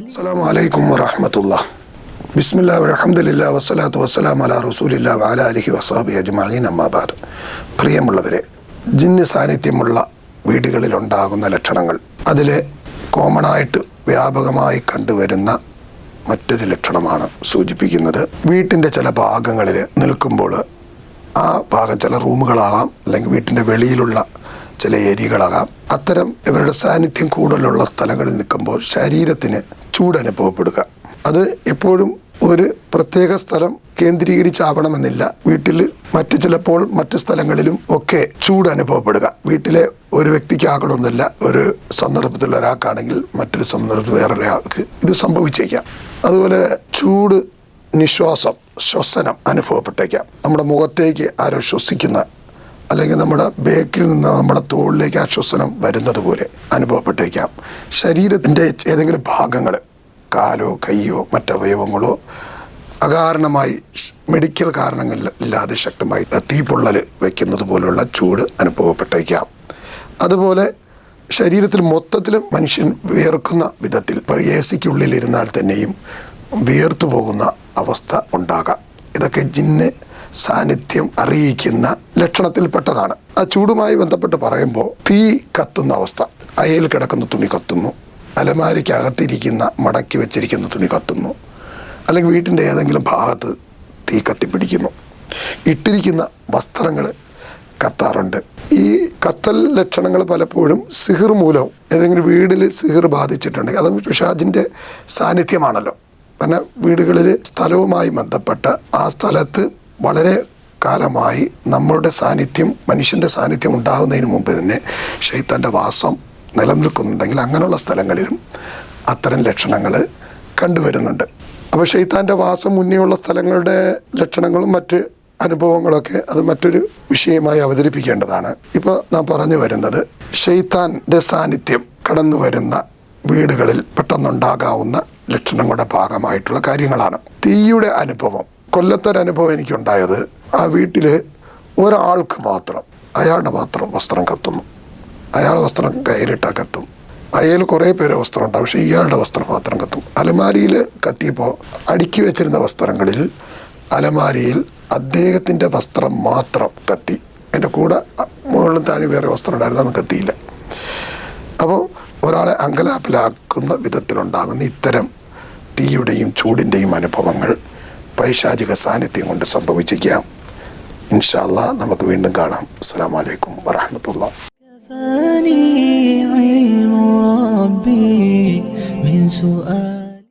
അസ്സലാമു അലൈക്കും വറഹ്മത്തുള്ളാഹി. ബിസ്മില്ലാഹി വൽഹംദുലില്ലാഹി വസ്സലാത്തു വസ്സലാമു അലാ റസൂലില്ലാഹി വഅലാ ആലിഹി വസ്സഹ്ബിഹി അജ്മഈൻ. അമ്മാ ബഅദ്. പ്രിയമുള്ളവരെ, ജിന്ന് സാന്നിധ്യമുള്ള വീടുകളിലുണ്ടാകുന്ന ലക്ഷണങ്ങൾ, അതിലെ കോമണായിട്ട് വ്യാപകമായി കണ്ടുവരുന്ന മറ്റൊരു ലക്ഷണമാണ് സൂചിപ്പിക്കുന്നത്. വീട്ടിൻ്റെ ചില ഭാഗങ്ങളിൽ നിൽക്കുമ്പോൾ ആ ഭാഗം ചില റൂമുകളാകാം, അല്ലെങ്കിൽ വീട്ടിൻ്റെ വെളിയിലുള്ള ചില ഏരിയകളാകാം. അത്തരം ഇവരുടെ സാന്നിധ്യം കൂടുതലുള്ള സ്ഥലങ്ങളിൽ നിൽക്കുമ്പോൾ ശരീരത്തിന് ചൂട് അനുഭവപ്പെടുക. അത് എപ്പോഴും ഒരു പ്രത്യേക സ്ഥലം കേന്ദ്രീകരിച്ചാവണമെന്നില്ല. വീട്ടിൽ ചിലപ്പോൾ മറ്റു സ്ഥലങ്ങളിലും ഒക്കെ ചൂട് അനുഭവപ്പെടുക. വീട്ടിലെ ഒരു വ്യക്തിക്കാകണമെന്നില്ല. ഒരു സന്ദർഭത്തിൽ ഒരാൾക്കാണെങ്കിൽ മറ്റൊരു സന്ദർഭത്തിൽ വേറൊരാൾക്ക് ഇത് സംഭവിച്ചേക്കാം. അതുപോലെ ചൂട് ശ്വസനം അനുഭവപ്പെട്ടേക്കാം. നമ്മുടെ മുഖത്തേക്ക് ആരോ ശ്വസിക്കുന്ന, അല്ലെങ്കിൽ നമ്മുടെ ബേക്കിൽ നിന്ന് നമ്മുടെ തോളിലേക്ക് ആ ശ്വസനം വരുന്നത് പോലെ അനുഭവപ്പെട്ടേക്കാം. ശരീരത്തിൻ്റെ ഏതെങ്കിലും ഭാഗങ്ങൾ, കാലോ കയ്യോ മറ്റവയവങ്ങളോ അകാരണമായി മെഡിക്കൽ കാരണങ്ങളില്ലാതെ ശക്തമായി തീപ്പൊള്ളൽ വയ്ക്കുന്നത് പോലുള്ള ചൂട് അനുഭവപ്പെട്ടേക്കാം. അതുപോലെ ശരീരത്തിൽ മൊത്തത്തിലും മനുഷ്യൻ വിയർക്കുന്ന വിധത്തിൽ, ഇപ്പോൾ AC-ക്കുള്ളിലിരുന്നാൽ തന്നെയും വിയർത്തു പോകുന്ന അവസ്ഥ ഉണ്ടാകാം. ഇതൊക്കെ ജിന്ന് സാന്നിധ്യം അറിയിക്കുന്ന ലക്ഷണത്തിൽപ്പെട്ടതാണ്. ആ ചൂടുമായി ബന്ധപ്പെട്ട് പറയുമ്പോൾ തീ കത്തുന്ന അവസ്ഥ, അയയിൽ കിടക്കുന്ന തുണി കത്തുന്നു, അലമാരിക്കകത്തിരിക്കുന്ന മടക്കി വെച്ചിരിക്കുന്ന തുണി കത്തുന്നു, അല്ലെങ്കിൽ വീട്ടിൻ്റെ ഏതെങ്കിലും ഭാഗത്ത് തീ കത്തിപ്പിടിക്കുന്നു, ഇട്ടിരിക്കുന്ന വസ്ത്രങ്ങൾ കത്താറുണ്ട്. ഈ കത്തൽ ലക്ഷണങ്ങൾ പലപ്പോഴും സിഹിർ മൂലവും, ഏതെങ്കിലും വീടിൽ സിഹിർ ബാധിച്ചിട്ടുണ്ടെങ്കിൽ, അതും പിശാചിൻ്റെ സാന്നിധ്യമാണല്ലോ. കാരണം വീടുകളിൽ സ്ഥലവുമായി ബന്ധപ്പെട്ട് ആ സ്ഥലത്ത് വളരെ കാലമായി നമ്മളുടെ സാന്നിധ്യം, മനുഷ്യൻ്റെ സാന്നിധ്യം ഉണ്ടാകുന്നതിന് മുമ്പ് തന്നെ ശൈത്താൻ്റെ വാസം നിലനിൽക്കുന്നുണ്ടെങ്കിൽ അങ്ങനെയുള്ള സ്ഥലങ്ങളിലും അത്തരം ലക്ഷണങ്ങൾ കണ്ടുവരുന്നുണ്ട്. അപ്പോൾ ശൈത്താൻ്റെ വാസം മുന്നേയുള്ള സ്ഥലങ്ങളുടെ ലക്ഷണങ്ങളും മറ്റ് അനുഭവങ്ങളൊക്കെ അത് മറ്റൊരു വിഷയമായി അവതരിപ്പിക്കേണ്ടതാണ്. ഇപ്പോൾ നാം പറഞ്ഞു വരുന്നത് ശൈത്താൻ്റെ സാന്നിധ്യം കടന്നു വരുന്ന വീടുകളിൽ പെട്ടെന്നുണ്ടാകാവുന്ന ലക്ഷണങ്ങളുടെ ഭാഗമായിട്ടുള്ള കാര്യങ്ങളാണ്. തീയുടെ അനുഭവം, കൊല്ലത്തൊരനുഭവം എനിക്കുണ്ടായത്, ആ വീട്ടിൽ ഒരാൾക്ക് മാത്രം, അയാളുടെ മാത്രം വസ്ത്രം കത്തുന്നു. അയാളുടെ വസ്ത്രം കയ്യിലിട്ടാൽ കത്തും. അയാൾ കുറേ പേര് വസ്ത്രം ഉണ്ടാവും, പക്ഷേ ഇയാളുടെ വസ്ത്രം മാത്രം കത്തും. അലമാരിയിൽ കത്തിയപ്പോൾ അടുക്കി വെച്ചിരുന്ന വസ്ത്രങ്ങളിൽ അലമാരിയിൽ അദ്ദേഹത്തിൻ്റെ വസ്ത്രം മാത്രം കത്തി. എൻ്റെ കൂടെ മുകളിലും താഴെ വേറെ വസ്ത്രം ഉണ്ടായിരുന്നു, അതൊന്നും കത്തിയില്ല. അപ്പോൾ ഒരാളെ അങ്കലാപ്പിലാക്കുന്ന വിധത്തിലുണ്ടാകുന്ന ഇത്തരം തീയുടെയും ചൂടിൻ്റെയും അനുഭവങ്ങൾ പൈശാചിക സാന്നിധ്യം കൊണ്ട് സംഭവിച്ചിരിക്കാം. ഇൻഷാ അല്ലാഹ് നമുക്ക് വീണ്ടും കാണാം. അസ്സലാമു അലൈക്കും വറഹ്മത്തുള്ളാഹി.